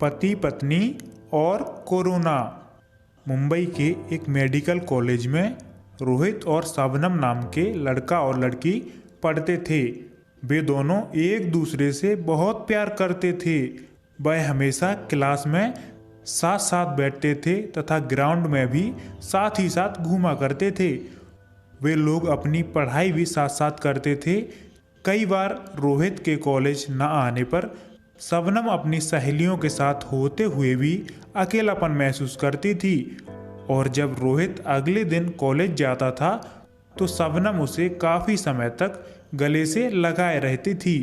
पति पत्नी और कोरोना। मुंबई के एक मेडिकल कॉलेज में रोहित और शबनम नाम के लड़का और लड़की पढ़ते थे। वे दोनों एक दूसरे से बहुत प्यार करते थे। वह हमेशा क्लास में साथ साथ बैठते थे तथा ग्राउंड में भी साथ ही साथ घूमा करते थे। वे लोग अपनी पढ़ाई भी साथ साथ करते थे। कई बार रोहित के कॉलेज न आने पर शबनम अपनी सहेलियों के साथ होते हुए भी अकेलापन महसूस करती थी, और जब रोहित अगले दिन कॉलेज जाता था तो शबनम उसे काफ़ी समय तक गले से लगाए रहती थी।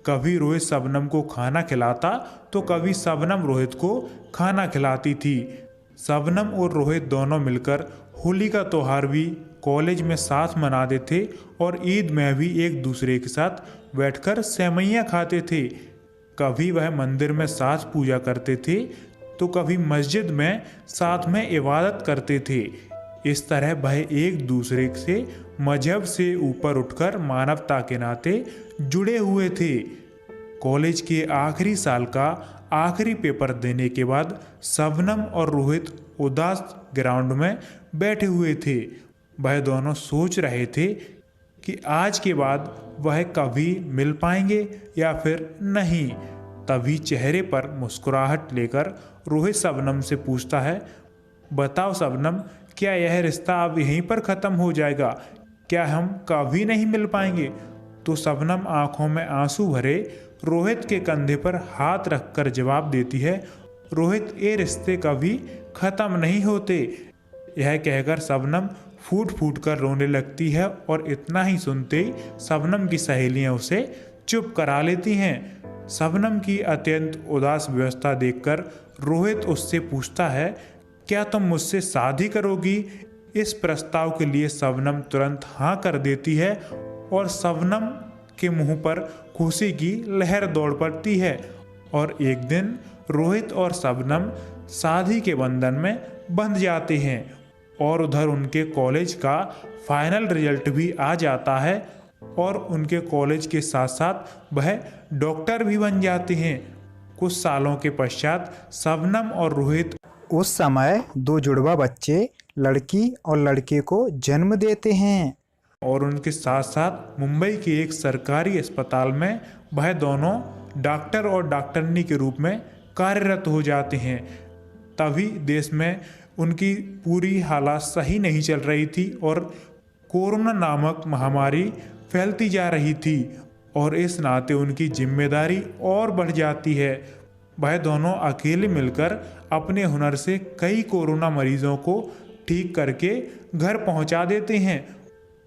कभी रोहित शबनम को खाना खिलाता तो कभी शबनम रोहित को खाना खिलाती थी। शबनम और रोहित दोनों मिलकर होली का त्यौहार भी कॉलेज में साथ मनाते थे और ईद में भी एक दूसरे के साथ बैठकर सेवइयाँ खाते थे। कभी वह मंदिर में साथ पूजा करते थे तो कभी मस्जिद में साथ में इबादत करते थे। इस तरह वह एक दूसरे से मजहब से ऊपर उठकर मानवता के नाते जुड़े हुए थे। कॉलेज के आखिरी साल का आखिरी पेपर देने के बाद शबनम और रोहित उदास ग्राउंड में बैठे हुए थे। वह दोनों सोच रहे थे कि आज के बाद वह कभी मिल पाएंगे या फिर नहीं। तभी चेहरे पर मुस्कुराहट लेकर रोहित शबनम से पूछता है, बताओ शबनम, क्या यह रिश्ता अब यहीं पर ख़त्म हो जाएगा? क्या हम कभी नहीं मिल पाएंगे? तो शबनम आंखों में आंसू भरे रोहित के कंधे पर हाथ रखकर जवाब देती है, रोहित, ये रिश्ते कभी ख़त्म नहीं होते। यह कहकर शबनम फूट फूट कर रोने लगती है और इतना ही सुनते ही शबनम की सहेलियां उसे चुप करा लेती हैं। शबनम की अत्यंत उदास व्यवस्था देखकर रोहित उससे पूछता है, क्या तुम मुझसे शादी करोगी? इस प्रस्ताव के लिए शबनम तुरंत हाँ कर देती है और शबनम के मुंह पर खुशी की लहर दौड़ पड़ती है। और एक दिन रोहित और शबनम शादी के बंधन में बंध जाते हैं और उधर उनके कॉलेज का फाइनल रिजल्ट भी आ जाता है और उनके कॉलेज के साथ साथ वह डॉक्टर भी बन जाते हैं। कुछ सालों के पश्चात शबनम और रोहित उस समय दो जुड़वा बच्चे लड़की और लड़के को जन्म देते हैं और उनके साथ साथ मुंबई के एक सरकारी अस्पताल में वह दोनों डॉक्टर और डॉक्टरनी के रूप में कार्यरत हो जाते हैं। तभी देश में उनकी पूरी हालत सही नहीं चल रही थी और कोरोना नामक महामारी फैलती जा रही थी और इस नाते उनकी जिम्मेदारी और बढ़ जाती है। वह दोनों अकेले मिलकर अपने हुनर से कई कोरोना मरीजों को ठीक करके घर पहुंचा देते हैं।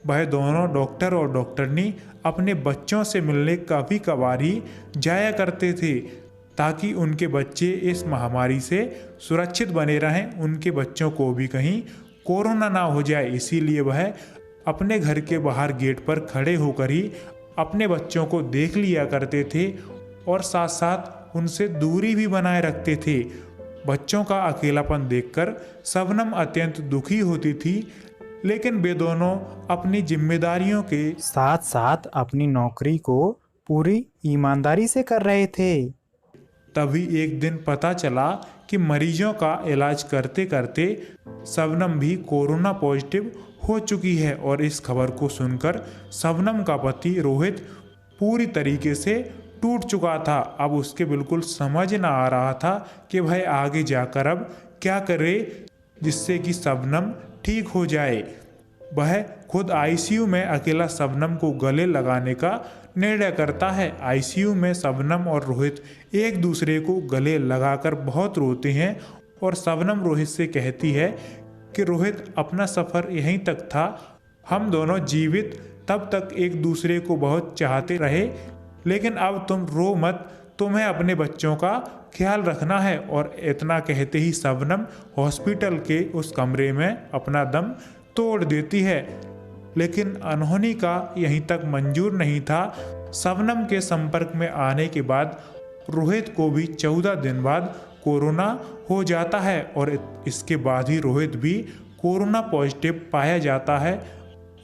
वह दोनों डॉक्टर और डॉक्टरनी अपने बच्चों से मिलने कभी कभार ही जाया करते थे ताकि उनके बच्चे इस महामारी से सुरक्षित बने रहें, उनके बच्चों को भी कहीं कोरोना ना हो जाए। इसीलिए वह अपने घर के बाहर गेट पर खड़े होकर ही अपने बच्चों को देख लिया करते थे और साथ साथ उनसे दूरी भी बनाए रखते थे। बच्चों का अकेलापन देखकर शबनम अत्यंत दुखी होती थी, लेकिन वे दोनों अपनी जिम्मेदारियों के साथ साथ अपनी नौकरी को पूरी ईमानदारी से कर रहे थे। तभी एक दिन पता चला कि मरीजों का इलाज करते करते शबनम भी कोरोना पॉजिटिव हो चुकी है और इस खबर को सुनकर शबनम का पति रोहित पूरी तरीके से टूट चुका था। अब उसके बिल्कुल समझ ना आ रहा था कि वह आगे जाकर अब क्या करे जिससे कि शबनम ठीक हो जाए। वह खुद आईसीयू में अकेला शबनम को गले लगाने का निर्णय करता है। आईसीयू में शबनम और रोहित एक दूसरे को गले लगाकर बहुत रोते हैं और शबनम रोहित से कहती है कि रोहित, अपना सफ़र यहीं तक था, हम दोनों जीवित तब तक एक दूसरे को बहुत चाहते रहे, लेकिन अब तुम रो मत, तुम्हें अपने बच्चों का ख्याल रखना है। और इतना कहते ही शबनम हॉस्पिटल के उस कमरे में अपना दम तोड़ देती है। लेकिन अनहोनी का यहीं तक मंजूर नहीं था। शबनम के संपर्क में आने के बाद रोहित को भी 14 दिन बाद कोरोना हो जाता है और इसके बाद ही रोहित भी कोरोना पॉजिटिव पाया जाता है।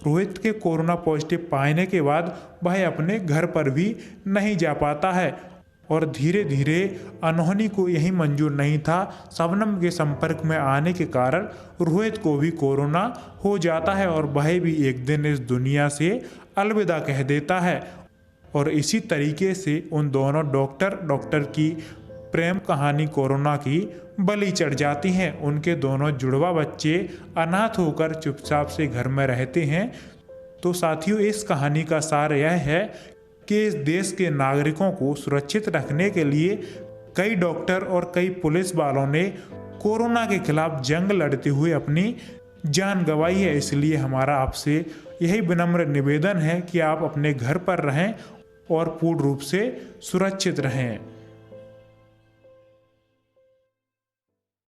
रोहित के कोरोना पॉजिटिव पाने के बाद वह अपने घर पर भी नहीं जा पाता है और धीरे धीरे अनहोनी को यही मंजूर नहीं था। शबनम के संपर्क में आने के कारण रोहित को भी कोरोना हो जाता है और वह भी एक दिन इस दुनिया से अलविदा कह देता है। और इसी तरीके से उन दोनों डॉक्टर की प्रेम कहानी कोरोना की बलि चढ़ जाती है। उनके दोनों जुड़वा बच्चे अनाथ होकर चुपचाप से घर में रहते हैं। तो साथियों, इस कहानी का सार यह है कि इस देश के नागरिकों को सुरक्षित रखने के लिए कई डॉक्टर और कई पुलिस वालों ने कोरोना के खिलाफ जंग लड़ते हुए अपनी जान गंवाई है। इसलिए हमारा आपसे यही विनम्र निवेदन है कि आप अपने घर पर रहें और पूर्ण रूप से सुरक्षित रहें।